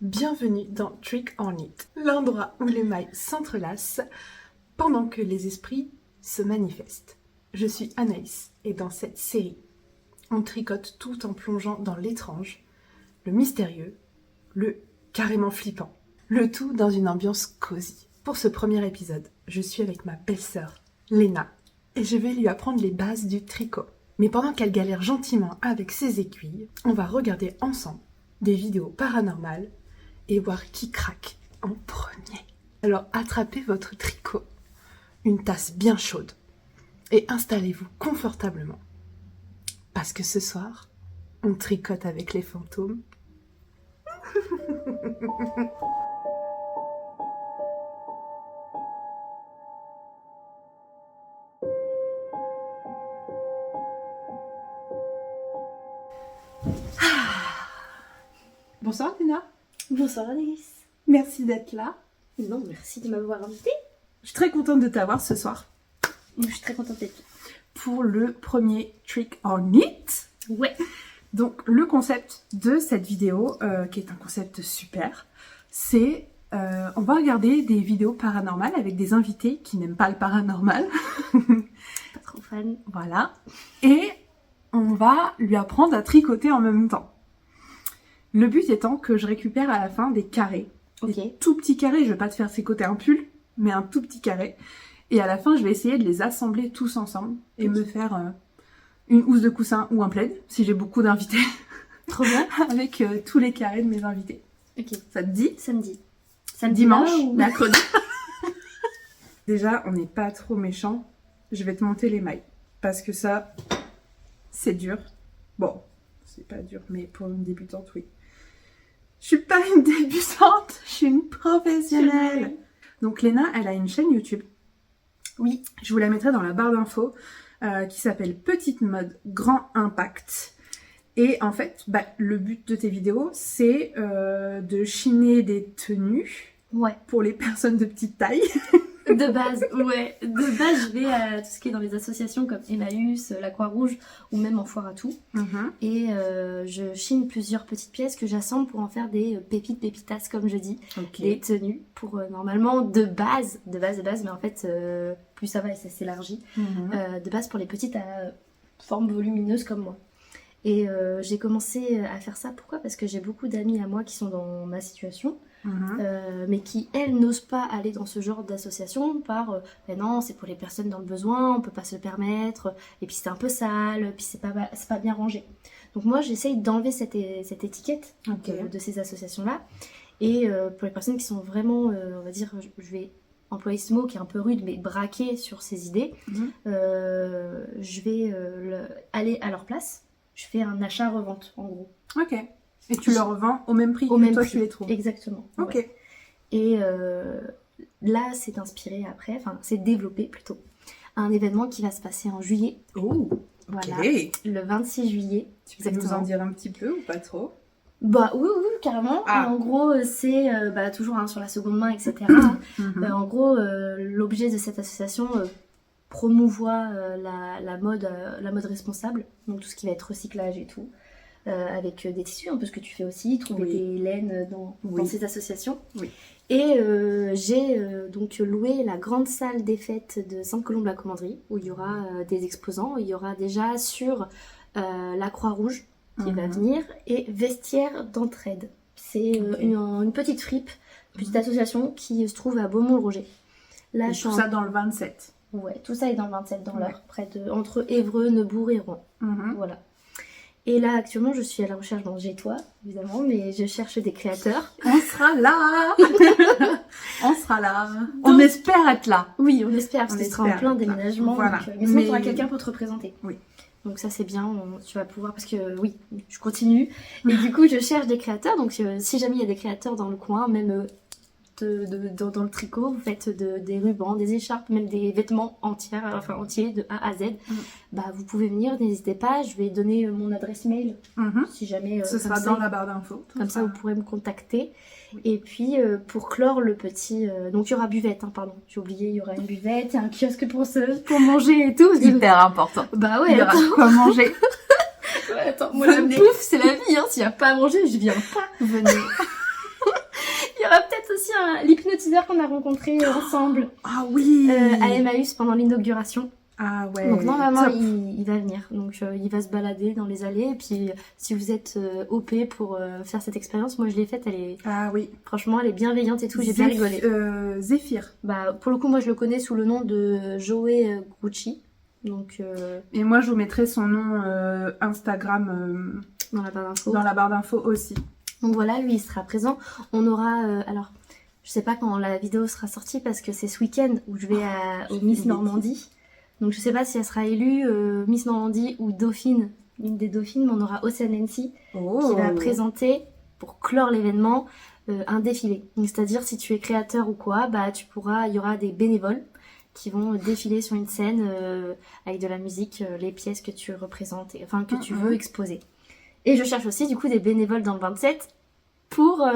Bienvenue dans Trick or Knit, l'endroit où les mailles s'entrelacent pendant que les esprits se manifestent. Je suis Anaïs et dans cette série, on tricote tout en plongeant dans l'étrange, le mystérieux, le carrément flippant. Le tout dans une ambiance cosy. Pour ce premier épisode, je suis avec ma belle-sœur, Léna, et je vais lui apprendre les bases du tricot. Mais pendant qu'elle galère gentiment avec ses aiguilles, on va regarder ensemble des vidéos paranormales et voir qui craque en premier. Alors attrapez votre tricot, une tasse bien chaude et installez-vous confortablement. Parce que ce soir, on tricote avec les fantômes. Bonsoir Léna. Bonsoir Anaïs. Merci d'être là. Non, merci de m'avoir invitée. Je suis très contente de t'avoir ce soir Je suis très contente d'être là. pour le premier Trick or Knit. Ouais. Donc le concept de cette vidéo, qui est un concept super, c'est on va regarder des vidéos paranormales avec des invités qui n'aiment pas le paranormal. Pas trop fan. Voilà. Et on va lui apprendre à tricoter en même temps. Le but étant que je récupère à la fin des carrés. Ok. Des tout petits carrés, je vais pas te faire tricoter un pull, mais un tout petit carré. Et à la fin, je vais essayer de les assembler tous ensemble et me faire une housse de coussin ou un plaid, si j'ai beaucoup d'invités, Trop bien. avec tous les carrés de mes invités. Ok. Ça te dit? Samedi. Dimanche, là, ou... mercredi. Déjà, on n'est pas trop méchant. Je vais te monter les mailles. Parce que ça, c'est dur. Bon, c'est pas dur, mais pour une débutante, oui. Je suis pas une débutante, je suis une professionnelle. Donc Léna, elle a une chaîne YouTube. Oui. Je vous la mettrai dans la barre d'infos, qui s'appelle Petite Mode Grand Impact. Et en fait, le but de tes vidéos, c'est de chiner des tenues Ouais. pour les personnes de petite taille. De base, ouais. De base, je vais à tout ce qui est dans les associations comme Emmaüs, la Croix-Rouge ou même en foire à tout. Et je chine plusieurs petites pièces que j'assemble pour en faire des pépitas, comme je dis. Ok. Des tenues pour normalement de base, mais en fait, plus ça va et ça s'élargit. De base pour les petites à forme volumineuse comme moi. Et j'ai commencé à faire ça, pourquoi ? Parce que j'ai beaucoup d'amis à moi qui sont dans ma situation, mais qui, elles, n'osent pas aller dans ce genre d'association par non, c'est pour les personnes dans le besoin, on peut pas se le permettre, et puis c'est un peu sale, puis c'est pas bien rangé. Donc moi, j'essaye d'enlever cette étiquette de ces associations-là, et pour les personnes qui sont vraiment, on va dire, je vais employer ce mot qui est un peu rude, mais braquées sur ces idées, je vais aller à leur place. Je fais un achat-revente, en gros. Ok. Et tu le revends au même prix Au que même toi prix. tu les trouves. Exactement. Ok. Ouais. Et là, c'est inspiré après, enfin, c'est développé plutôt, un événement qui va se passer en juillet. Oh. Voilà. Ok. Le 26 juillet. Tu peux nous en dire un petit peu ou pas trop? Bah oui, carrément. Ah. En gros, c'est toujours sur la seconde main, etc. En gros, l'objet de cette association promouvoit la mode responsable, donc tout ce qui va être recyclage et tout, avec des tissus, un peu ce que tu fais aussi, trouver des laines dans ces associations. Oui. Et j'ai donc loué la grande salle des fêtes de Sainte-Colombe-la-Commanderie, où il y aura des exposants. Il y aura déjà sur la Croix-Rouge qui va venir, et Vestiaire d'Entraide. C'est une petite fripe, une petite association qui se trouve à Beaumont-le-Roger. Là, tout ça dans le 27. Ouais, tout ça est dans le 27, dans l'heure, entre Évreux, Neubourg et Rouen. Voilà. Et là, actuellement, je suis à la recherche, j'ai toi, évidemment, mais je cherche des créateurs. On sera là. On sera là. On espère être là. Oui, on espère, parce que ce sera en plein déménagement. Voilà. Donc, mais sinon, tu auras quelqu'un pour te représenter. Oui. Donc ça, c'est bien, tu vas pouvoir, parce que je continue. Et du coup, je cherche des créateurs, donc si jamais il y a des créateurs dans le coin, même... dans le tricot, vous faites des rubans, des écharpes, même des vêtements entiers de A à Z. Vous pouvez venir, n'hésitez pas, je vais donner mon adresse mail si jamais. Ce sera dans la barre d'infos. Comme ça, vous pourrez me contacter. Oui. Et puis, pour clore le petit... donc, il y aura buvette, pardon. J'ai oublié, il y aura une buvette, il y a un kiosque pour manger et tout. Hyper important. Bah ouais, il y aura quoi manger. Ouais, attends, moi, la bouffe, c'est la vie. S'il n'y a pas à manger, je viens pas. Venez. aussi l'hypnotiseur qu'on a rencontré ensemble Ah oui. à Emmaüs pendant l'inauguration. Ah ouais. Donc normalement top. il va venir, donc il va se balader dans les allées et puis si vous êtes OP pour faire cette expérience, moi je l'ai faite, Ah oui. franchement elle est bienveillante et tout, j'ai bien rigolé. Zéphyr. Bah pour le coup moi je le connais sous le nom de Joey Gucci, donc Et moi je vous mettrai son nom Instagram dans la barre d'infos. dans la barre d'infos aussi. Donc voilà, lui il sera présent. On aura alors je sais pas quand la vidéo sera sortie parce que c'est ce week-end où je vais au Miss Normandie. Donc je sais pas si elle sera élue Miss Normandie ou Dauphine, une des dauphines, mais on aura Océane Nancy qui va présenter, pour clore l'événement, un défilé. Donc c'est-à-dire si tu es créateur ou quoi, bah il y aura des bénévoles qui vont défiler sur une scène avec de la musique, les pièces que tu représentes, enfin que tu veux exposer. Et je cherche aussi du coup des bénévoles dans le 27 pour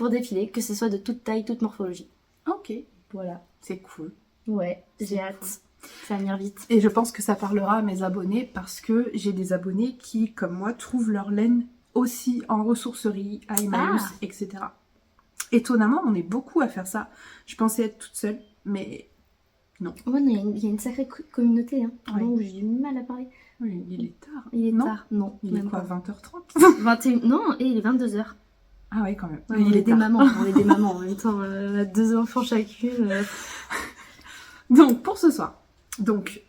défiler, que ce soit de toute taille, toute morphologie. Ok. Voilà. C'est cool. Ouais, j'ai C'est hâte. cool. Ça va venir vite. Et je pense que ça parlera à mes abonnés parce que j'ai des abonnés qui, comme moi, trouvent leur laine aussi en ressourcerie, à Emmaüs, etc. Étonnamment, on est beaucoup à faire ça. Je pensais être toute seule, mais non. Ouais, non, il y a une sacrée communauté, hein. Oui. Où j'ai du mal à parler. Oui, il est tard. Il est Non. tard. Non, Il est même quoi, pas. 20h30 21... Non, et il est 22h. Ah ouais, quand même. Ouais, il est des tard. mamans, on est des mamans en même temps. On a 2 enfants chacune. Donc, pour ce soir, donc,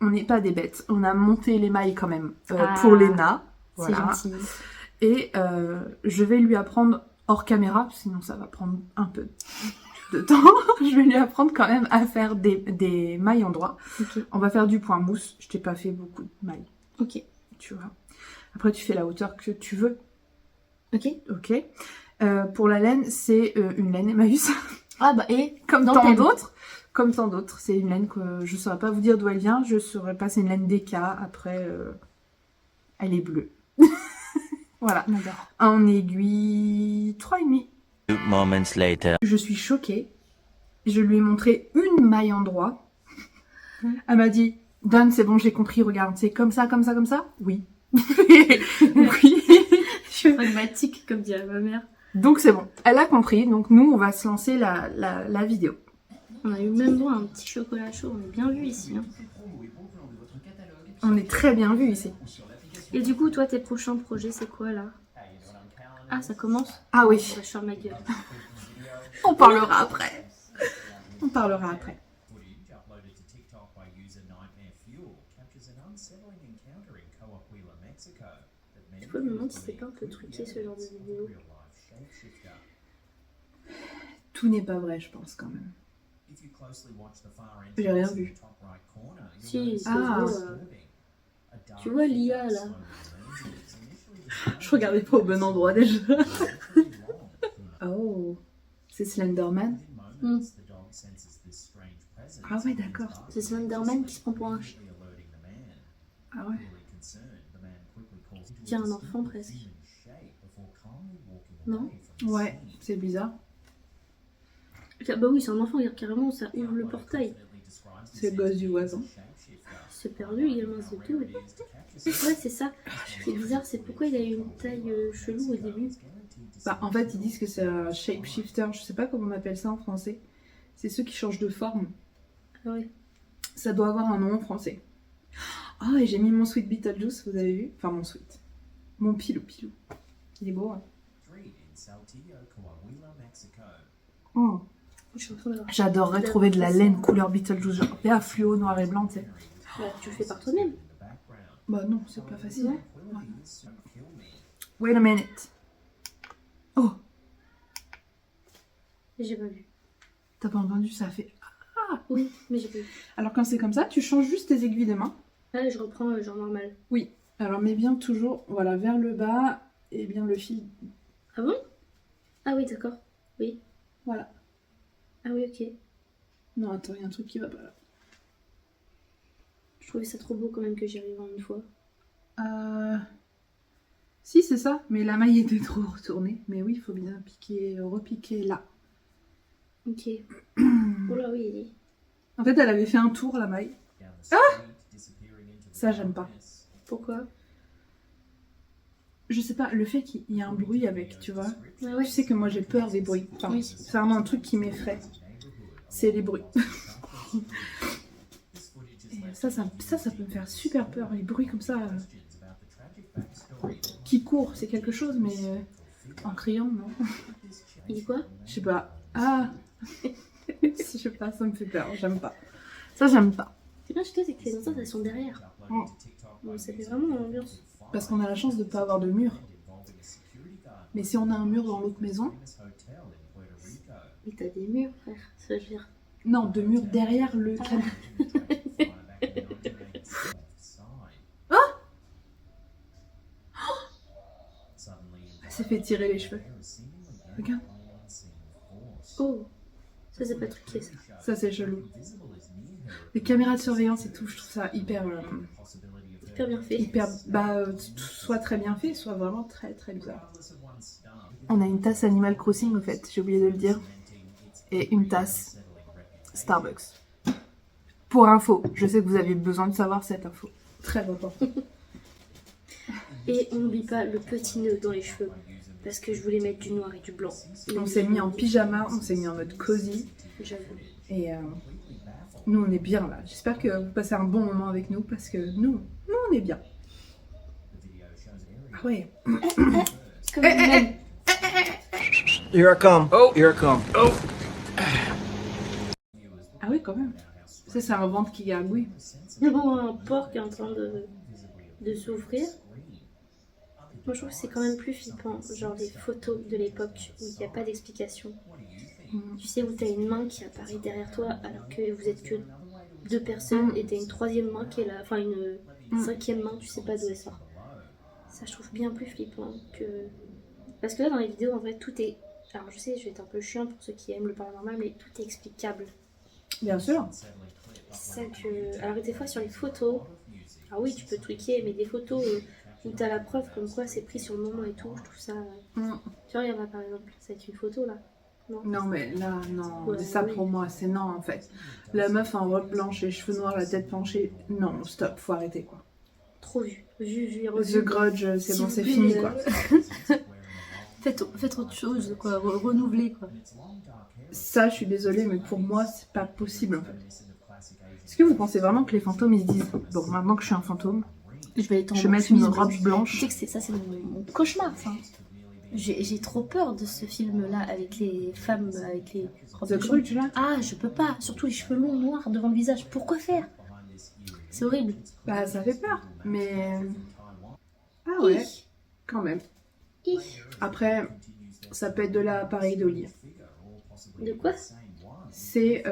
on n'est pas des bêtes. On a monté les mailles quand même pour Léna. C'est gentil. Et je vais lui apprendre hors caméra, sinon ça va prendre un peu de temps. Je vais lui apprendre quand même à faire des mailles en droit. Ok. On va faire du point mousse. Je t'ai pas fait beaucoup de mailles. Ok. Tu vois. Après, tu fais la hauteur que tu veux. Ok. Ok. Pour la laine, c'est une laine Emmaüs. Ah bah et Comme dans tant thème. d'autres. Comme tant d'autres. C'est une laine que je saurais pas vous dire d'où elle vient. Je saurais pas, c'est une laine DK. Après, elle est bleue. Voilà. J'adore. En aiguille 3,5. 2 moments later. Je suis choquée. Je lui ai montré une maille en droit. Elle m'a dit, Donne, c'est bon, j'ai compris, regarde, c'est comme ça, comme ça, comme ça. Oui. Oui. Je suis pragmatique, comme dirait ma mère. Donc c'est bon. Elle a compris. Donc nous, on va se lancer la vidéo. On a eu même droit à un petit chocolat chaud. On est bien vu ici. Hein. On est très bien vu ici. Et du coup, toi, tes prochains projets, c'est quoi là? Ah, ça commence? Ah oui. Je ferme ma gueule. On parlera après. On parlera après. Du coup, je me demande si c'est pas un peu truqué ce genre de vidéo. Tout n'est pas vrai, je pense, quand même. J'ai rien vu. Si, c'est Ah. beau, tu vois l'IA là? Je regardais pas au bon endroit déjà. Oh, c'est Slenderman. Mm. Ah ouais, d'accord. C'est Slenderman qui se prend pour un chat. Ah ouais. Tiens, un enfant presque. Non? Ouais, c'est bizarre. Bah oui, c'est un enfant, regarde, carrément, ça ouvre le portail. C'est le gosse du voisin. C'est perdu également, c'est tout. Ouais, c'est ça. Ce qui est bizarre, c'est pourquoi il a eu une taille chelou au début. Bah, en fait, ils disent que c'est un shapeshifter. Je sais pas comment on appelle ça en français. C'est ceux qui changent de forme. Ah ouais. Ça doit avoir un nom en français. Ah, et j'ai mis mon sweet Beetlejuice, vous avez vu? Enfin, mon sweet. Mon pilou. Il est beau, hein? Oh. Je suis en train d'avoir. J'adorerais trouver de la laine couleur Beetlejuice, genre à fluo, noir et blanc, tu sais. Bah, tu le fais par toi-même. Bah non, c'est pas facile. Non. Ouais. Wait a minute. Oh, J'ai pas vu. t'as pas entendu, ça a fait... Oui, mais j'ai pas vu. Alors quand c'est comme ça, tu changes juste tes aiguilles de main. Ah, je reprends genre normal. Oui. Alors mets bien toujours, voilà, vers le bas et bien le fil. Ah bon? Ah oui, d'accord. Oui. Voilà. Ah oui, ok. Non, attends, il y a un truc qui va pas là. Je trouvais ça trop beau quand même que j'y arrive en une fois. Si, c'est ça, mais la maille était trop retournée. Mais oui, il faut bien piquer, repiquer là. Ok. Oh là oui. En fait, elle avait fait un tour, la maille. Ah! Ça, j'aime pas. Pourquoi? je sais pas, le fait qu'il y ait un bruit avec, tu vois. Ah ouais. Tu sais que moi j'ai peur des bruits. Enfin, Oui. c'est vraiment un truc qui m'effraie. C'est les bruits. Et ça peut me faire super peur. Les bruits comme ça qui courent, c'est quelque chose, mais en criant, non. Il dit quoi? Je sais pas. Ah je sais pas, ça me fait peur. J'aime pas. Ça, j'aime pas. C'est bien chez toi, c'est que les enceintes elles sont derrière. Mm. Donc ça fait vraiment l'ambiance. Parce qu'on a la chance de pas avoir de mur. Mais si on a un mur dans l'autre maison, Mais t'as des murs, frère. Ça veut dire. non, de mur derrière le canal. Elle s'est fait tirer les cheveux. Regarde, Oh, ça c'est pas truqué ça. ça c'est chelou. Les caméras de surveillance et tout, je trouve ça hyper, Hyper bien fait. soit très bien fait, soit vraiment très très bizarre. On a une tasse Animal Crossing au fait, j'ai oublié de le dire. Et une tasse Starbucks. Pour info, je sais que vous avez besoin de savoir cette info. Très important. Et on n'oublie pas le petit nœud dans les cheveux. Parce que je voulais mettre du noir et du blanc. On s'est mis en pyjama, on s'est mis en mode cosy. J'avoue. Et nous on est bien là. J'espère que vous passez un bon moment avec nous parce que nous on est bien. Ah ouais. Comme même. Here I come. Oh, here I come. Oh. Ah oui quand même. Ça c'est un ventre qui gargouille. Bon, un porc qui est en train de s'ouvrir. Moi je trouve que c'est quand même plus flippant. Genre les photos de l'époque où il n'y a pas d'explication. Tu sais, où t'as une main qui apparaît derrière toi alors que vous êtes que deux personnes et t'as une troisième main qui est là, enfin une cinquième main, tu sais pas d'où elle sort. Ça je trouve bien plus flippant que... Parce que là dans les vidéos en vrai tout est... Alors je sais, je vais être un peu chiant pour ceux qui aiment le paranormal, mais tout est explicable. Bien sûr. C'est ça que... Alors des fois sur les photos, ah oui tu peux tweaker, mais des photos où t'as la preuve comme quoi c'est pris sur le moment et tout, je trouve ça... Tu vois, il y en a par exemple, ça va être une photo là. Non mais là non, Ouais, ça oui. pour moi c'est non en fait. La meuf en robe blanche, les cheveux noirs, la tête penchée, non stop, faut arrêter quoi. Trop vu et revu. The Grudge, c'est S'il bon, vous c'est plaît, fini quoi. Faites autre chose, quoi, renouveler quoi. Ça je suis désolée mais pour moi c'est pas possible en fait. Est-ce que vous pensez vraiment que les fantômes ils se disent bon maintenant que je suis un fantôme, Je vais je vais mettre une robe Tu sais blanche. que ça c'est mon cauchemar ça. J'ai trop peur de ce film là avec les femmes avec les robes The de chambre. Grudge là? Ah je peux pas, surtout les cheveux longs noirs devant le visage. Pourquoi faire? C'est horrible. Bah ça fait peur, mais... Ah ouais, Hi. quand même. Hi. Après, ça peut être de l'appareil Dolly. De quoi? C'est,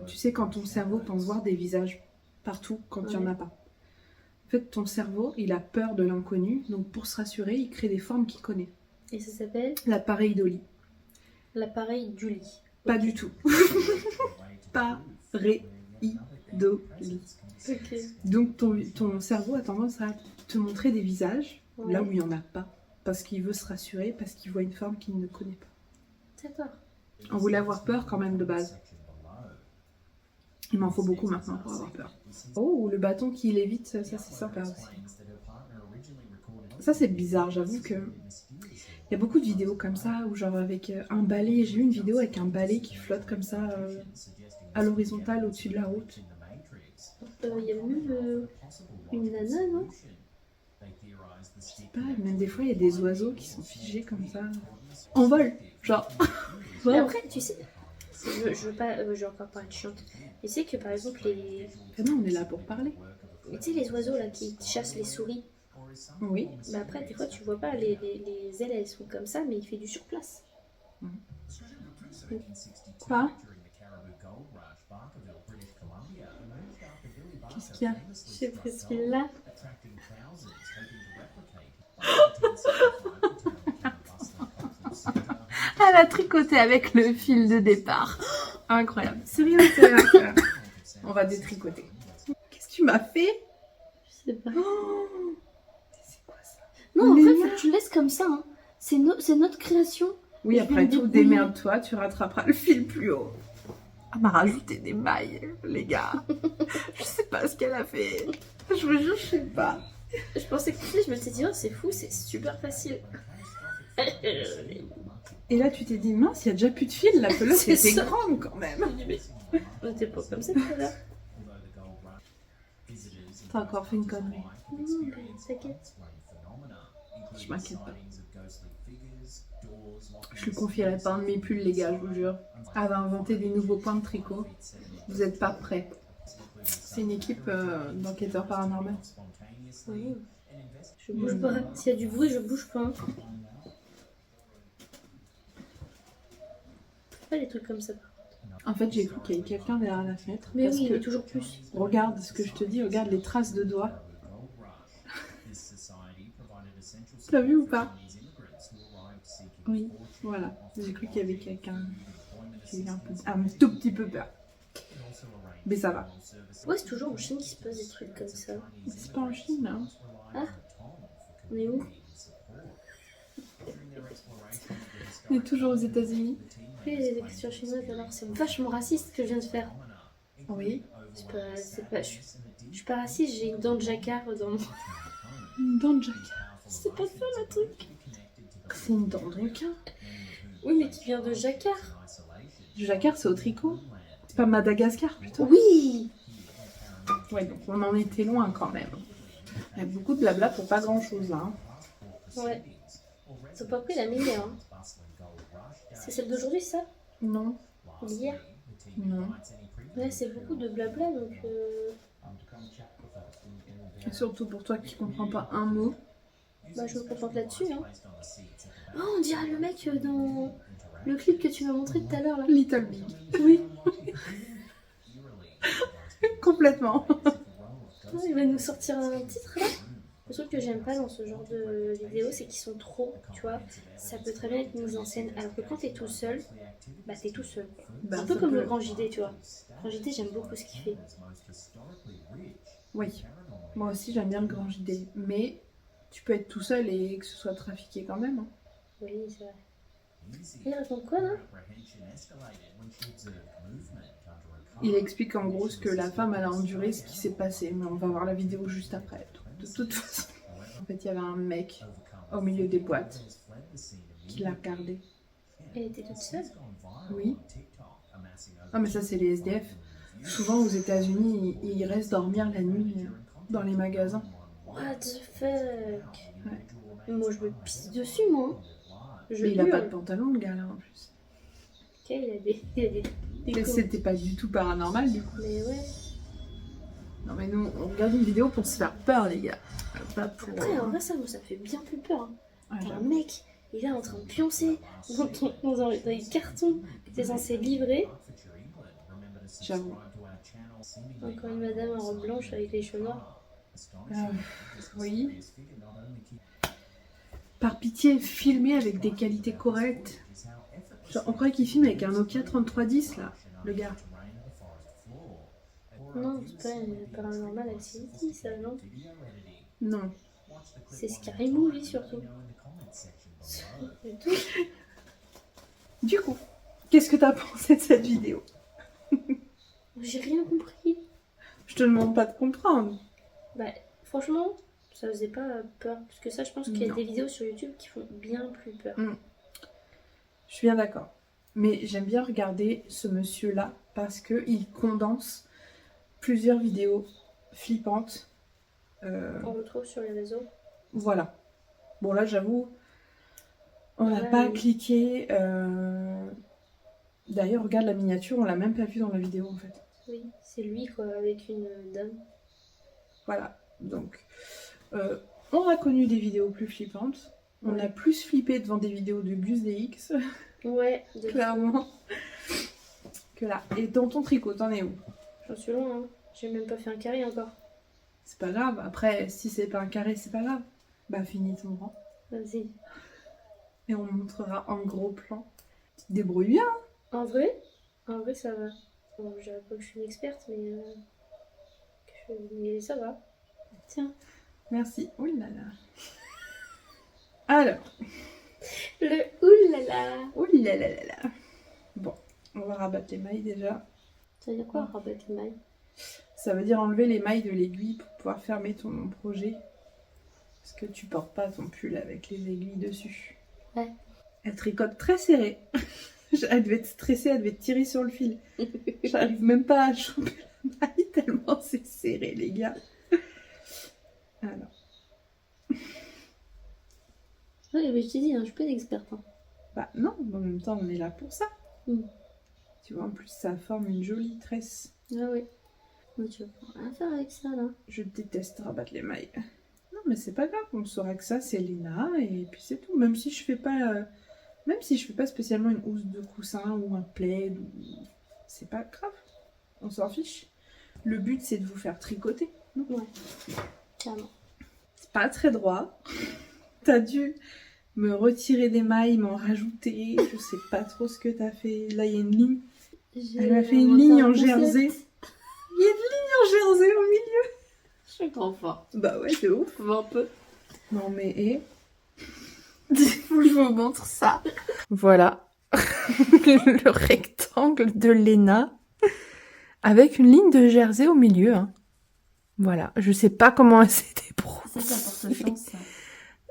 tu sais, quand ton cerveau pense voir des visages partout quand il n'y en a pas. En fait, ton cerveau, il a peur de l'inconnu, donc pour se rassurer, il crée des formes qu'il connaît. Et ça s'appelle L'appareil Dolly. l'appareil du lit. Pas du tout. Pareil Dolly. Ok. Donc ton cerveau a tendance à te montrer des visages Ouais. là où il n'y en a pas. Parce qu'il veut se rassurer, parce qu'il voit une forme qu'il ne connaît pas. D'accord. On voulait avoir peur quand même de base. Il m'en faut beaucoup maintenant pour avoir peur. Oh, le bâton qui lévite, ça c'est sympa aussi. Ça c'est bizarre, j'avoue que... Il y a beaucoup de vidéos comme ça, où genre avec un balai, j'ai vu une vidéo avec un balai qui flotte comme ça à l'horizontale au-dessus de la route. Il y a même une nana, non? Je sais pas, même des fois il y a des oiseaux qui sont figés comme ça. En vol, genre. Mais après, tu sais, je veux pas, je vais encore pas être chiante. Tu sais que par exemple, Ah non, on est là pour parler. tu sais, les oiseaux là qui chassent les souris, Oui. bah après, des fois, tu vois pas, les ailes elles sont comme ça, mais il fait du surplace. Quoi? Qu'est-ce qu'il y a? Je sais celui-là. Elle a tricoté avec le fil de départ. Incroyable. C'est rien, c'est rien. C'est rien. On va détricoter. Qu'est-ce que tu m'as fait? Je sais pas. Oh, c'est quoi ça? Non, en Léna. fait, faut que tu laisses comme ça. Hein. C'est notre création. Oui, Je après vais me tout, débrouiller. démerde-toi, tu rattraperas le fil plus haut. Elle m'a rajouté des mailles, les gars. Je sais pas ce qu'elle a fait. Je vous jure, je sais pas. Je pensais que je me suis dit, oh, c'est fou, c'est super facile. Et là, tu t'es dit, mince, il y a déjà plus de fil, la pelote C'est était ça. grande quand même. On était pas comme ça tout à l'heure. T'as encore fait une connerie. Non, t'inquiète. Je m'inquiète pas. Je lui confierai pas un de mes pulls, les gars, je vous jure. Elle va inventer des nouveaux points de tricot. Vous êtes pas prêts. C'est une équipe d'enquêteurs paranormaux. Oui. Je bouge pas. S'il y a du bruit, je bouge pas. Pas des trucs comme ça. En fait, j'ai cru qu'il y avait quelqu'un derrière la fenêtre. Mais parce oui, que, mais toujours plus. regarde ce que je te dis, regarde les traces de doigts. T'as vu ou pas? Oui, voilà. J'ai cru qu'il y avait quelqu'un. J'ai eu un tout petit peu peur. Mais ça va. Ouais, c'est toujours en Chine qu'il se passe des trucs comme ça. C'est pas en Chine, hein. Ah, on est où? On est toujours aux États-Unis. Oui, les écritures chinoises, alors c'est vachement raciste ce que je viens de faire. Oui. Je suis pas raciste, j'ai une dent de jacquard dans mon... Une dent de jacquard. C'est pas ça le truc. C'est une dent de requin. Oui, mais qui vient de jacquard. Le jacquard, c'est au tricot. C'est pas Madagascar, plutôt. Oui. Ouais, donc on en était loin quand même. Il y a beaucoup de blabla pour pas grand-chose, là. Hein. Ouais. T'as pas pris la meilleure. Hein. C'est celle d'aujourd'hui, ça? Non. D'hier? Non. Ouais, c'est beaucoup de blabla, donc... Et surtout pour toi qui comprends pas un mot. Bah, je me contente là-dessus. Hein. Oh, on dirait le mec dans le clip que tu m'as montré tout à l'heure, là. Little Big. Oui. Complètement. Oh, il va nous sortir un titre, là. Le truc que j'aime pas dans ce genre de vidéos, c'est qu'ils sont trop, tu vois. Ça peut très bien être mis en scène, alors que quand t'es tout seul, bah t'es tout seul. Bah, un peu ça comme peut- le Grand JD, tu vois. Le Grand JD, j'aime beaucoup ce qu'il fait. Oui. Moi aussi, j'aime bien le grand JD. Mais tu peux être tout seul et que ce soit trafiqué quand même. Hein. Oui, c'est vrai. Il raconte quoi, là? Il explique en gros ce que la femme elle a enduré, ce qui s'est passé. Mais on va voir la vidéo juste après. De toute façon. En fait, il y avait un mec au milieu des boîtes qui l'a regardé. Elle était toute seule? Oui. Ah, mais ça, c'est les SDF. Souvent, aux États-Unis, ils restent dormir la nuit dans les magasins. What the fuck? Ouais. Moi, je me pisse dessus, moi. Je Mais il a pas de hurle. pantalon, le gars, là, en plus. Ok, il a des Mais c'était pas du tout paranormal, du coup. Mais ouais. Non, mais nous, on regarde une vidéo pour se faire peur, les gars. Pas pour... Après, en vrai, ça, moi, ça me fait bien plus peur. Hein. Ouais, T'as un j'avoue. mec, il est en train de pioncer dans les cartons que t'es censé livrer. J'avoue. Encore une madame en robe blanche avec les cheveux noirs. Oui. Par pitié, filmez avec des qualités correctes. Genre, on croyait qu'il filme avec un Nokia 3310, là, le gars. Non, c'est pas une paranormal activity, ça, non? Non. C'est Scary Movie, surtout. C'est tout. Du coup, qu'est-ce que t'as pensé de cette vidéo? J'ai rien compris. Je te demande pas de comprendre. Bah, franchement, ça faisait pas peur. Parce que ça, je pense qu'il y a Non. des vidéos sur YouTube qui font bien plus peur. Je suis bien d'accord. Mais j'aime bien regarder ce monsieur-là parce qu'il condense plusieurs vidéos flippantes. On le trouve sur les réseaux. Voilà. Bon, là, j'avoue, on n'a Ouais, pas oui. cliqué. D'ailleurs, regarde la miniature, on l'a même pas vu dans la vidéo, en fait. Oui, c'est lui, quoi, avec une dame. Voilà. Donc, on a connu des vidéos plus flippantes. On Ouais. a plus flippé devant des vidéos de Gus DX, Ouais, clairement, que là. Et dans ton tricot, t'en es où? j'en suis loin, hein. J'ai même pas fait un carré encore. C'est pas grave. Après, si c'est pas un carré, c'est pas grave. Bah, finis ton rang. Vas-y. Et on montrera en gros plan. Tu te débrouilles bien. En vrai, ça va. Bon, je dirais pas que je suis une experte, mais ça va. Tiens. Merci. Oh là là. Alors. Le oulala. Oh là là là là. Bon, on va rabattre les mailles déjà. Ça veut dire quoi, rabattre les mailles? Ça veut dire enlever les mailles de l'aiguille pour pouvoir fermer ton projet. Parce que tu portes pas ton pull avec les aiguilles dessus. Ouais. Elle tricote très serré. Elle devait être stressée, elle devait te tirer sur le fil. J'arrive même pas à choper la maille tellement c'est serré, les gars. Alors. Ouais, mais je t'ai dit, hein, je suis pas une experte. Hein. Bah non, en même temps, on est là pour ça. Mm. Tu vois, en plus, ça forme une jolie tresse. Ah oui. Mais tu vas pouvoir rien faire avec ça, là. Je déteste rabattre les mailles. Non, mais c'est pas grave, on saura que ça, c'est Léna, et puis c'est tout. Même si je fais pas spécialement une housse de coussin ou un plaid, c'est pas grave. On s'en fiche. Le but, c'est de vous faire tricoter. Non, Ouais. Carrément. c'est pas très droit. T'as dû me retirer des mailles, m'en rajouter. Je sais pas trop ce que t'as fait. Là, il y a une ligne. Elle m'a fait une ligne en jersey. Il y a une ligne en jersey au milieu. Je suis trop fort. Bah ouais, c'est ouf. Un peu. Non mais et faut que je vous montre ça. Voilà. Le rectangle de Léna avec une ligne de jersey au milieu. Hein. Voilà. Je sais pas comment elle s'est débrouillée. Ça porte chance, ça.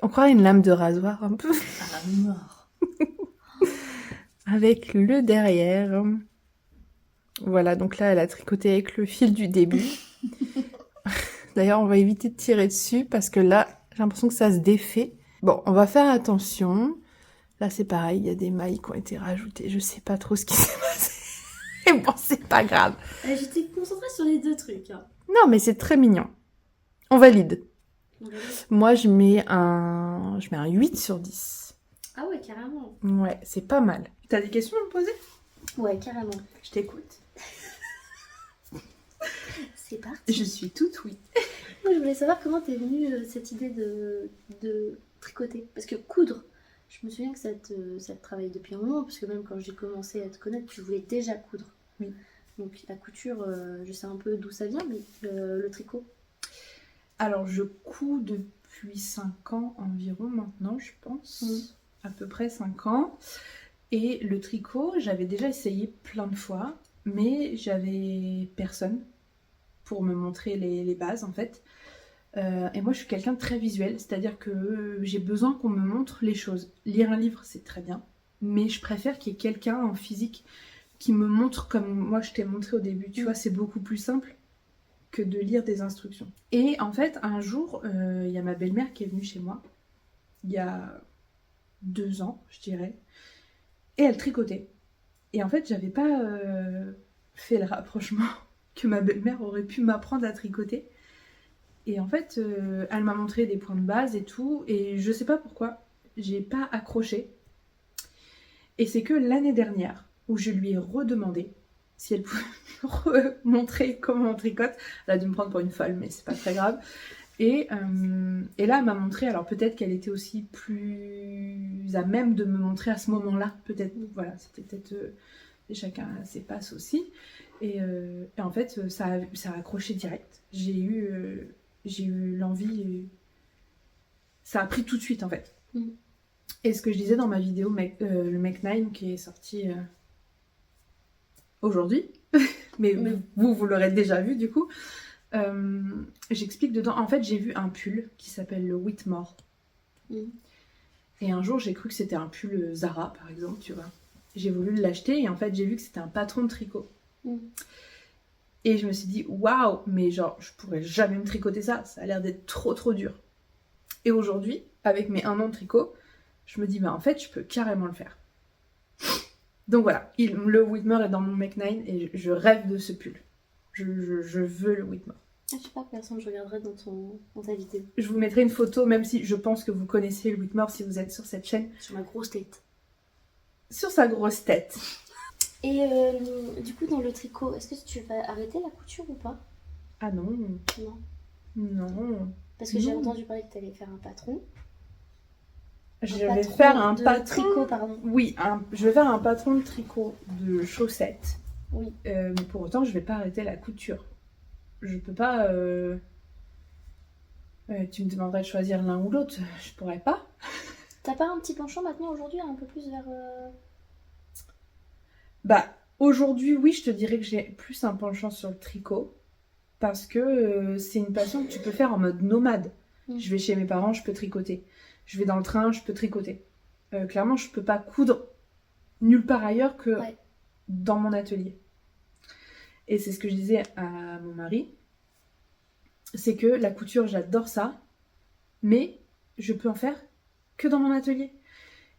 On croirait une lame de rasoir un peu. Ah, mort. Avec le derrière. Voilà, donc là, elle a tricoté avec le fil du début. D'ailleurs, on va éviter de tirer dessus parce que là, j'ai l'impression que ça se défait. Bon, on va faire attention. Là, c'est pareil, il y a des mailles qui ont été rajoutées. Je sais pas trop ce qui s'est passé. Et bon, c'est pas grave. J'étais concentrée sur les deux trucs. Hein. Non, mais c'est très mignon. On valide. Moi, je mets un 8 sur 10. Ah ouais, carrément. Ouais, c'est pas mal. T'as des questions à me poser? Ouais, carrément. Je t'écoute. C'est parti. Je suis toute oui. Moi, je voulais savoir comment t'es venue cette idée de tricoter. Parce que coudre, je me souviens que ça te travaille depuis un moment, parce que même quand j'ai commencé à te connaître, tu voulais déjà coudre. Oui. Donc la couture, je sais un peu d'où ça vient, mais le tricot. Alors, je couds depuis 5 ans environ maintenant, je pense. À peu près 5 ans. Et le tricot, j'avais déjà essayé plein de fois, mais j'avais personne pour me montrer les bases, en fait. Et moi, je suis quelqu'un de très visuel, c'est-à-dire que j'ai besoin qu'on me montre les choses. Lire un livre, c'est très bien, mais je préfère qu'il y ait quelqu'un en physique qui me montre comme moi je t'ai montré au début. Tu vois, c'est beaucoup plus simple que de lire des instructions. Et en fait, un jour, il y a ma belle-mère qui est venue chez moi, il y a 2 ans, je dirais, et elle tricotait. Et en fait, j'avais pas fait le rapprochement que ma belle-mère aurait pu m'apprendre à tricoter. Et en fait, elle m'a montré des points de base et tout, et je sais pas pourquoi, j'ai pas accroché. Et c'est que l'année dernière, où je lui ai redemandé si elle pouvait me montrer comment on tricote, elle a dû me prendre pour une folle, mais c'est pas très grave. Et là, elle m'a montré, alors peut-être qu'elle était aussi plus à même de me montrer à ce moment-là, peut-être, voilà, c'était peut-être chacun a ses passes aussi. Et en fait, ça a accroché direct. J'ai eu l'envie, ça a pris tout de suite en fait. Et ce que je disais dans ma vidéo, le Make 9 qui est sorti aujourd'hui, mais vous l'aurez déjà vu du coup, j'explique dedans, en fait j'ai vu un pull qui s'appelle le Whitmore. Et un jour j'ai cru que c'était un pull Zara par exemple, tu vois. J'ai voulu l'acheter et en fait j'ai vu que c'était un patron de tricot. Et je me suis dit, waouh, mais genre, je pourrais jamais me tricoter ça. Ça a l'air d'être trop dur. Et aujourd'hui, avec mes 1 an de tricot, je me dis, bah en fait, je peux carrément le faire. Donc voilà, le Whitmore est dans mon Make 9 et je rêve de ce pull. Je veux le Whitmore. Ah, je sais pas, personne, je regarderai dans ta vidéo. Je vous mettrai une photo, même si je pense que vous connaissez le Whitmore si vous êtes sur cette chaîne. Sur ma grosse tête. Sur sa grosse tête. Et du coup, dans le tricot, est-ce que tu vas arrêter la couture ou pas? Ah non. Non. Non. Parce que j'ai entendu parler que tu allais faire un patron. Je vais faire un patron. Tricot, pardon. Oui, je vais faire un patron de tricot de chaussettes. Oui. Mais pour autant, je vais pas arrêter la couture. Je peux pas. Tu me demanderais de choisir l'un ou l'autre. Je pourrais pas. T'as pas un petit penchant maintenant aujourd'hui, un peu plus vers. Bah, aujourd'hui, oui, je te dirais que j'ai plus un penchant sur le tricot. Parce que c'est une passion que tu peux faire en mode nomade. Je vais chez mes parents, je peux tricoter. Je vais dans le train, je peux tricoter. Clairement, je peux pas coudre nulle part ailleurs que dans mon atelier. Et c'est ce que je disais à mon mari, c'est que la couture, j'adore ça, mais je peux en faire que dans mon atelier.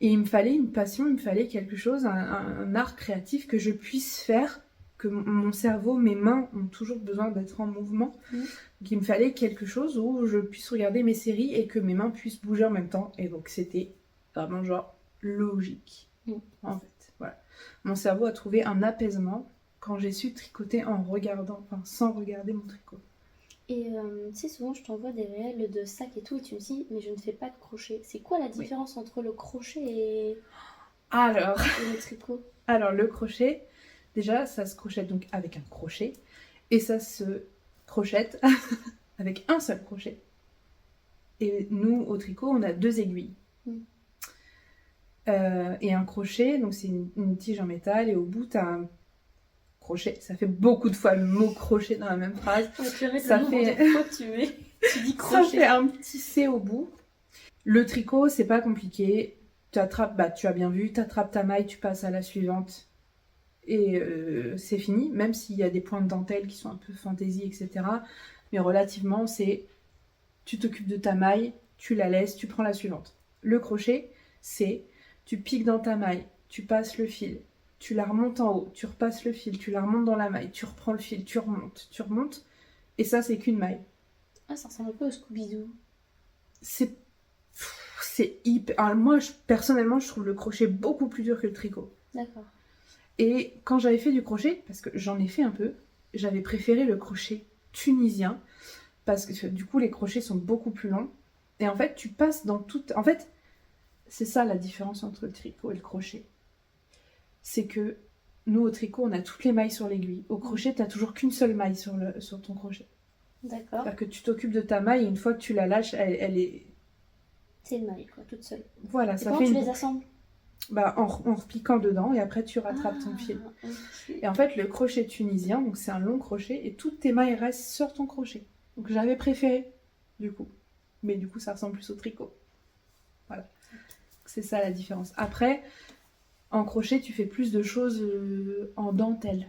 Et il me fallait une passion, il me fallait quelque chose, un art créatif que je puisse faire, que mon cerveau, mes mains ont toujours besoin d'être en mouvement. Donc il me fallait quelque chose où je puisse regarder mes séries et que mes mains puissent bouger en même temps. Et donc c'était vraiment genre logique. En fait, voilà. Mon cerveau a trouvé un apaisement quand j'ai su tricoter en regardant, enfin sans regarder mon tricot. Et tu sais, souvent je t'envoie des réels de sacs et tout, et tu me dis, mais je ne fais pas de crochet. C'est quoi la différence entre le crochet et le tricot? Alors, le crochet, déjà, ça se crochette donc avec un crochet, et ça se crochette avec un seul crochet. Et nous, au tricot, on a 2 aiguilles. Et un crochet, donc c'est une tige en métal, et au bout, t'as un crochet. Ça fait beaucoup de fois le mot crochet dans la même phrase. Ça fait... tu dis crochet. Ça fait un petit C au bout. Le tricot, c'est pas compliqué. Tu attrapes, tu as bien vu, tu attrapes ta maille, tu passes à la suivante. Et c'est fini, même s'il y a des points de dentelle qui sont un peu fantaisie, etc. Mais relativement, c'est tu t'occupes de ta maille, tu la laisses, tu prends la suivante. Le crochet, c'est tu piques dans ta maille, tu passes le fil, tu la remontes en haut, tu repasses le fil, tu la remontes dans la maille, tu reprends le fil, tu remontes, et ça c'est qu'une maille. Ah, ça ressemble un peu au Scooby-Doo. C'est hyper... Alors, moi, personnellement, je trouve le crochet beaucoup plus dur que le tricot. D'accord. Et quand j'avais fait du crochet, parce que j'en ai fait un peu, j'avais préféré le crochet tunisien, parce que du coup, les crochets sont beaucoup plus longs. Et en fait, tu passes dans toute... En fait, c'est ça la différence entre le tricot et le crochet. C'est que nous, au tricot, on a toutes les mailles sur l'aiguille. Au crochet, tu n'as toujours qu'une seule maille sur ton crochet. D'accord. C'est-à-dire que tu t'occupes de ta maille et une fois que tu la lâches, elle est... C'est une maille, quoi, toute seule. Voilà, et ça comment fait tu une... les assembles? En repiquant dedans et après tu rattrapes ton fil. Okay. Et en fait, le crochet tunisien, donc c'est un long crochet et toutes tes mailles restent sur ton crochet. Donc j'avais préféré, du coup. Mais du coup, ça ressemble plus au tricot. Voilà. C'est ça la différence. Après... En crochet, tu fais plus de choses en dentelle.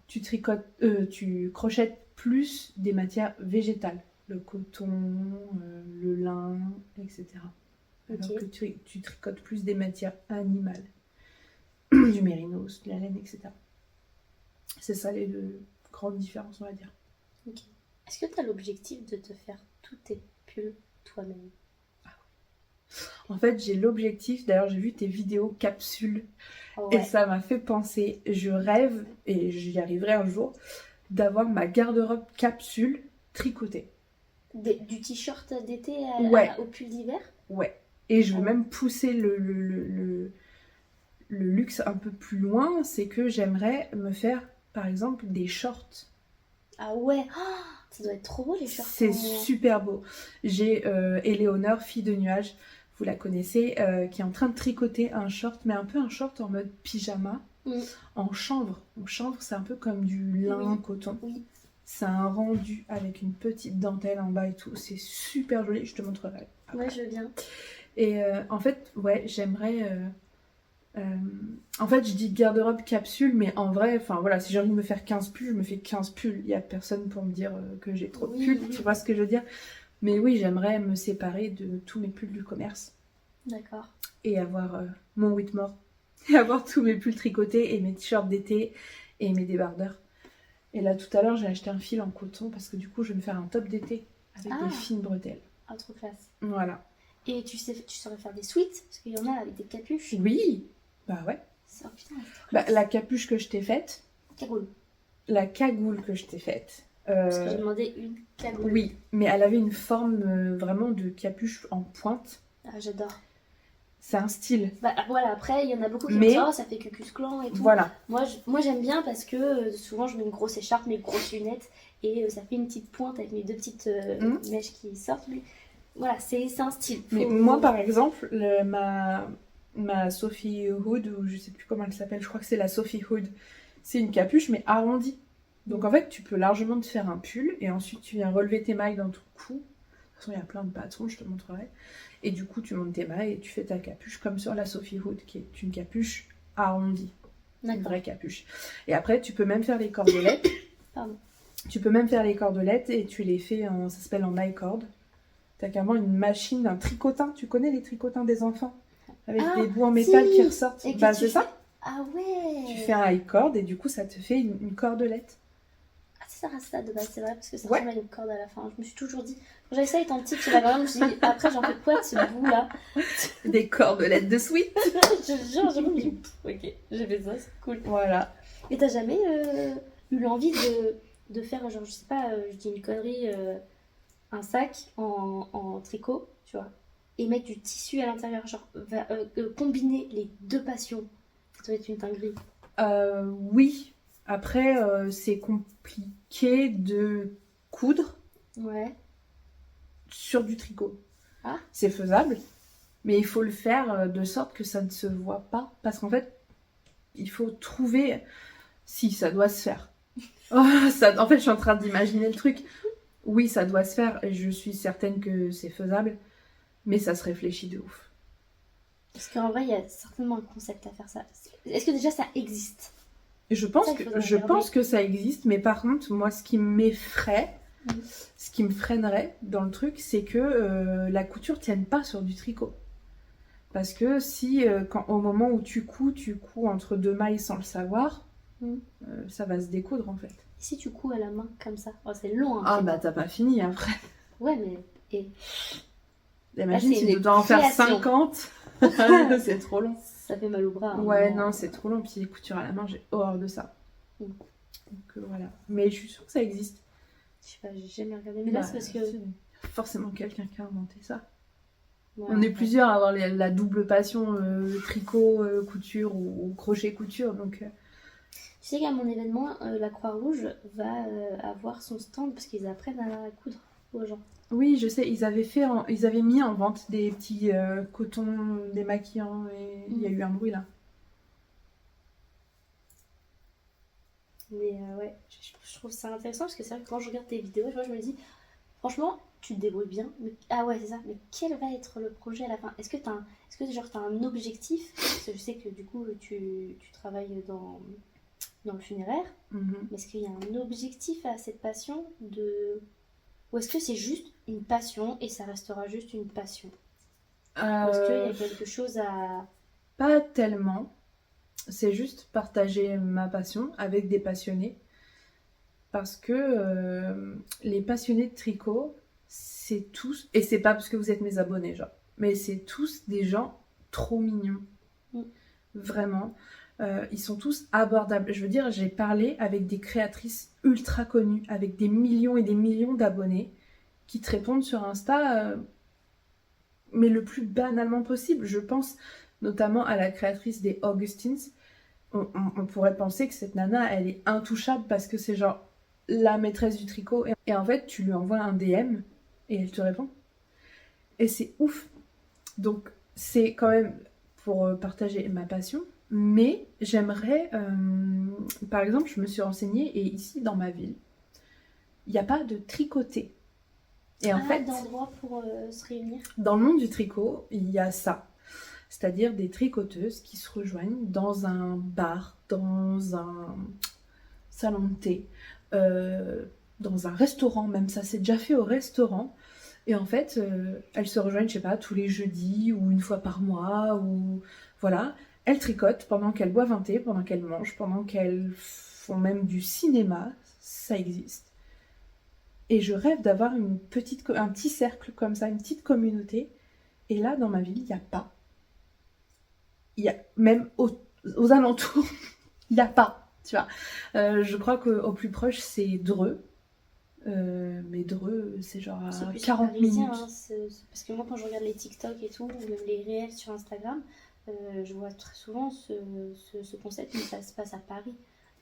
Tu crochettes plus des matières végétales. Le coton, le lin, etc. Alors que tu tricotes plus des matières animales. Du mérinos, de la laine, etc. C'est ça les 2 grandes différences, on va dire. Okay. Est-ce que tu as l'objectif de te faire tous tes pulls toi-même? En fait, j'ai l'objectif, d'ailleurs j'ai vu tes vidéos capsules et ça m'a fait penser, je rêve, et j'y arriverai un jour, d'avoir ma garde-robe capsule tricotée. Du t-shirt d'été au pull d'hiver? Ouais. Et je veux même pousser le luxe un peu plus loin, c'est que j'aimerais me faire, par exemple, des shorts. Ah ouais, ça doit être trop beau les shorts. C'est super beau. J'ai Éléonore, fille de nuages, vous la connaissez, qui est en train de tricoter un short, mais un peu un short en mode pyjama, en chanvre. Donc chanvre, c'est un peu comme du lin coton. Oui. C'est un rendu avec une petite dentelle en bas et tout. C'est super joli, je te montrerai après. Ouais, je veux bien. Et en fait, j'aimerais... en fait, je dis garde-robe capsule, mais en vrai, voilà, si j'ai envie de me faire 15 pulls, je me fais 15 pulls. Il n'y a personne pour me dire que j'ai trop de pulls, tu vois ce que je veux dire. Mais oui, j'aimerais me séparer de tous mes pulls du commerce. D'accord. Et avoir mon Whitmore. Et avoir tous mes pulls tricotés et mes t-shirts d'été et mes débardeurs. Et là, tout à l'heure, j'ai acheté un fil en coton parce que du coup, je vais me faire un top d'été avec des fines bretelles. Ah, trop classe. Voilà. Et tu saurais faire des sweats? Parce qu'il y en a avec des capuches. Oui. Bah ouais. Oh, putain, la capuche que je t'ai faite. Cagoule. La cagoule que je t'ai faite. Parce que j'ai demandé une cagoule. Oui, mais elle avait une forme vraiment de capuche en pointe. Ah, j'adore. C'est un style. Bah voilà, après, il y en a beaucoup qui disent ça fait Cucus Clan et tout. Voilà. Moi j'aime bien parce que souvent je mets une grosse écharpe, mes grosses lunettes et ça fait une petite pointe avec mes 2 petites mèches qui sortent. Mais voilà, c'est un style. Mais moi, par exemple, ma Sophie Hood, ou je sais plus comment elle s'appelle, je crois que c'est la Sophie Hood, c'est une capuche mais arrondie. Donc en fait, tu peux largement te faire un pull et ensuite tu viens relever tes mailles dans ton cou façon, il y a plein de patrons, je te montrerai. Et du coup, tu montes tes mailles et tu fais ta capuche comme sur la Sophie Hood, qui est une capuche arrondie. Une vraie capuche. Et après, tu peux même faire les cordelettes. Pardon. Tu peux même faire les cordelettes et tu les fais ça s'appelle en I-cord. T'as carrément une machine, un tricotin. Tu connais les tricotins des enfants? Avec des bouts en métal qui ressortent. Bah, c'est ça. Ah ouais. Tu fais un I-cord et du coup, ça te fait une cordelette. Ah, c'est ça de base, c'est vrai, parce que ça ressemble à une corde à la fin. Je me suis toujours dit, quand j'avais ça étant petite, je me suis dit, après, j'en fais quoi de ce bout-là? Des cordelettes de sweet. Je jure, je me dis, ok, j'ai fait ça, c'est cool. Voilà. Et t'as jamais eu l'envie de faire, genre, je sais pas, je dis une connerie, un sac en tricot, tu vois, et mettre du tissu à l'intérieur, genre, combiner les deux passions? Ça doit être une dinguerie. Oui. Après, c'est compliqué de coudre sur du tricot. Ah. C'est faisable, mais il faut le faire de sorte que ça ne se voit pas. Parce qu'en fait, il faut trouver... Si, ça doit se faire. En fait, je suis en train d'imaginer le truc. Oui, ça doit se faire, et je suis certaine que c'est faisable, mais ça se réfléchit de ouf. Parce qu'en vrai, il y a certainement un concept à faire ça. Est-ce que déjà ça existe? Je pense que ça existe, mais par contre, moi, ce qui m'effraie, ce qui me freinerait dans le truc, c'est que la couture tienne pas sur du tricot. Parce que si, au moment où tu couds entre deux mailles sans le savoir, ça va se découdre en fait. Et si tu couds à la main comme ça? Oh, c'est long. Hein, ah bah t'as pas fini après. Ouais, mais... Imagine si tu dois en faire 50. C'est trop long. Ça fait mal au bras. Ouais, non, c'est trop long. Puis les coutures à la main, j'ai horreur de ça. Donc voilà. Mais je suis sûre que ça existe. Je sais pas, j'ai jamais regardé. Mais là, c'est parce que... forcément quelqu'un qui a inventé ça. Ouais, on est plusieurs à avoir la double passion, tricot, couture ou crochet couture. Donc... Tu sais qu'à mon événement, la Croix-Rouge va avoir son stand parce qu'ils apprennent à coudre aux gens. Oui, je sais, ils avaient mis en vente des petits cotons démaquillants et il y a eu un bruit là. Mais ouais, je trouve ça intéressant parce que c'est vrai que quand je regarde tes vidéos, je me dis, franchement, tu te débrouilles bien. Mais... Ah ouais, c'est ça. Mais quel va être le projet à la fin? Est-ce que t'as un objectif? Parce que je sais que du coup, tu travailles dans le funéraire. Mais est-ce qu'il y a un objectif à cette passion ou est-ce que c'est juste une passion et ça restera juste une passion? Ou est-ce qu'il y a quelque chose à... Pas tellement. C'est juste partager ma passion avec des passionnés. Parce que les passionnés de tricot, c'est tous... Et c'est pas parce que vous êtes mes abonnés, genre. Mais c'est tous des gens trop mignons. Vraiment. Ils sont tous abordables. Je veux dire, j'ai parlé avec des créatrices ultra connues, avec des millions et des millions d'abonnés, qui te répondent sur Insta, mais le plus banalement possible. Je pense notamment à la créatrice des Augustines. On pourrait penser que cette nana, elle est intouchable parce que c'est genre la maîtresse du tricot. Et en fait, tu lui envoies un DM et elle te répond. Et c'est ouf. Donc, c'est quand même pour partager ma passion. Mais j'aimerais, par exemple, je me suis renseignée et ici dans ma ville, il n'y a pas de tricoté. Et en fait, d'endroits pour se réunir. Dans le monde du tricot, il y a ça. C'est-à-dire des tricoteuses qui se rejoignent dans un bar, dans un salon de thé, dans un restaurant, même ça s'est déjà fait au restaurant. Et en fait, elles se rejoignent, je sais pas, tous les jeudis ou une fois par mois, ou voilà. Elles tricotent pendant qu'elles boivent un thé, pendant qu'elles mangent, pendant qu'elles font même du cinéma. Ça existe. Et je rêve d'avoir un petit cercle comme ça, une petite communauté. Et là, dans ma ville, il n'y a pas. Il y a même aux alentours, il n'y a pas, tu vois. Je crois qu'au plus proche, c'est Dreux. Mais Dreux, c'est genre à 40 minutes. Hein, parce que moi, quand je regarde les TikTok et tout, ou même les réels sur Instagram, je vois très souvent ce concept, mais ça se passe à Paris.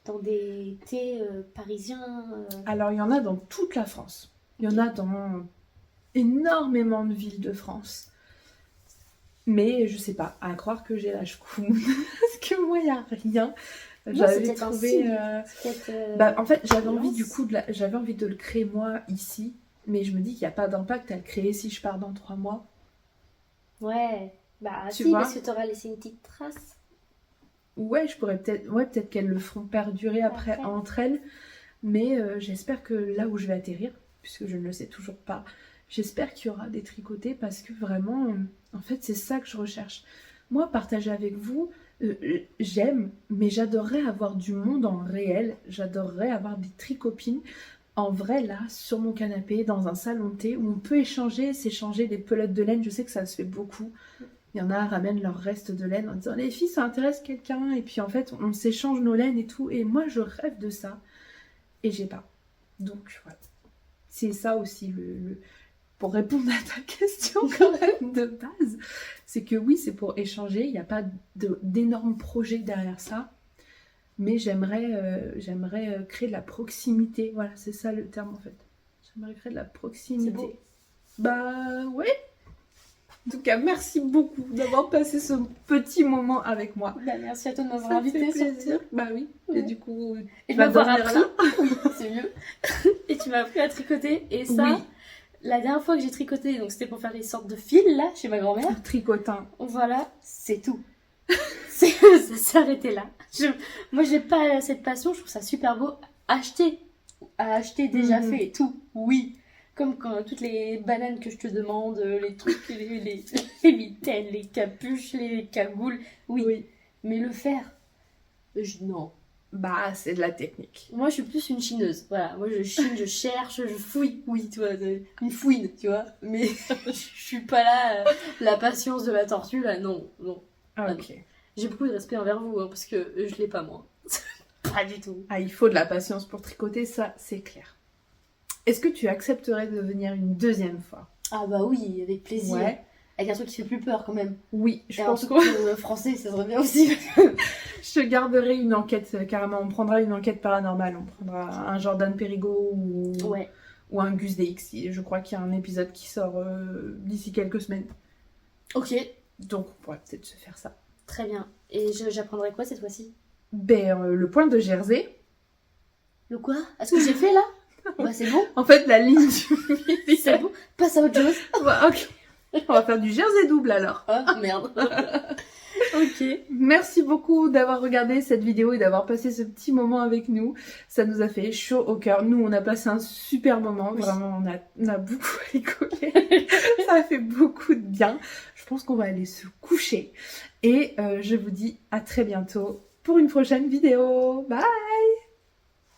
Dans des thés parisiens. Alors, il y en a dans toute la France. Il y en a dans énormément de villes de France. Mais je sais pas, à croire que j'ai l'âge cool. Parce que moi, il n'y a rien. J'avais trouvé. En fait, j'avais envie de le créer moi ici. mais je me dis qu'il n'y a pas d'impact à le créer si je pars dans 3 mois. Ouais, bah Tu si, vois parce que t'auras laissé une petite trace. Ouais, je pourrais peut-être qu'elles le feront perdurer après Après. entre elles, mais j'espère que là où je vais atterrir, puisque je ne le sais toujours pas, j'espère qu'il y aura des tricotés parce que vraiment, en fait, c'est ça que je recherche. Moi, partager avec vous, j'aime, mais j'adorerais avoir du monde en réel, j'adorerais avoir des tricopines en vrai, là, sur mon canapé, dans un salon de thé, où on peut échanger, s'échanger des pelotes de laine, je sais que ça se fait beaucoup. Il y en a ramènent leur reste de laine en disant les filles ça intéresse quelqu'un et puis en fait on s'échange nos laines et tout et moi je rêve de ça et j'ai pas. Donc voilà. C'est ça aussi pour répondre à ta question quand même de base. C'est que oui c'est pour échanger, il n'y a pas d'énormes projets derrière ça. Mais j'aimerais créer de la proximité. Voilà c'est ça le terme en fait. J'aimerais créer de la proximité. C'est beau. Bah ouais. En tout cas, merci beaucoup d'avoir passé ce petit moment avec moi. Bah, merci à toi de m'avoir Ça me invité fait plaisir. surtout. Bah oui. Ouais. Et du coup, Et tu de vas m'avoir dormir appris. là. Oui, c'est mieux. Et tu m'as appris à tricoter. Et ça, Oui. la dernière fois que j'ai tricoté, donc c'était pour faire les sortes de fils là, chez ma grand-mère. Tricotin. Voilà, c'est tout. Ça s'est arrêté là. Moi, j'ai pas cette passion, je trouve ça super beau. À acheter déjà Mhm. fait et tout, oui. Comme quand toutes les bananes que je te demande, les trucs, les mitaines, les capuches, les cagoules, oui. Mais le faire, non. Bah, c'est de la technique. Moi, je suis plus une chineuse. Voilà, moi, je chine, je cherche, je fouille. Oui, tu vois, une fouine, tu vois. Mais je suis pas là, la patience de la tortue, là, non, non. Ok. J'ai beaucoup de respect envers vous, hein, parce que je l'ai pas, moi. Pas du tout. Ah, il faut de la patience pour tricoter, ça, c'est clair. Est-ce que tu accepterais de venir une deuxième fois? Ah bah oui, avec plaisir. Ouais. Avec un truc qui fait plus peur, quand même. Oui, je Et un pense truc que français, ça serait bien aussi. je te garderai une enquête, carrément. On prendra une enquête paranormale. On prendra un Jordan Périgot Ouais. ou un Gus DX. Je crois qu'il y a un épisode qui sort d'ici quelques semaines. Ok, Donc, on pourrait peut-être se faire ça. très bien. Et j'apprendrai quoi cette fois-ci? Ben, le point de Jersey. Le quoi? Est-ce que j'ai fait là? Bah c'est bon, En fait, la ligne du milieu. c'est bon. Passe à autre chose. Bah, ok. On va faire du Jersey double alors. Ah merde. Ok. Merci beaucoup d'avoir regardé cette vidéo et d'avoir passé ce petit moment avec nous. Ça nous a fait chaud au cœur. Nous, on a passé un super moment. Oui. Vraiment, on a beaucoup rigolé. Ça a fait beaucoup de bien. Je pense qu'on va aller se coucher. Et je vous dis à très bientôt pour une prochaine vidéo. Bye!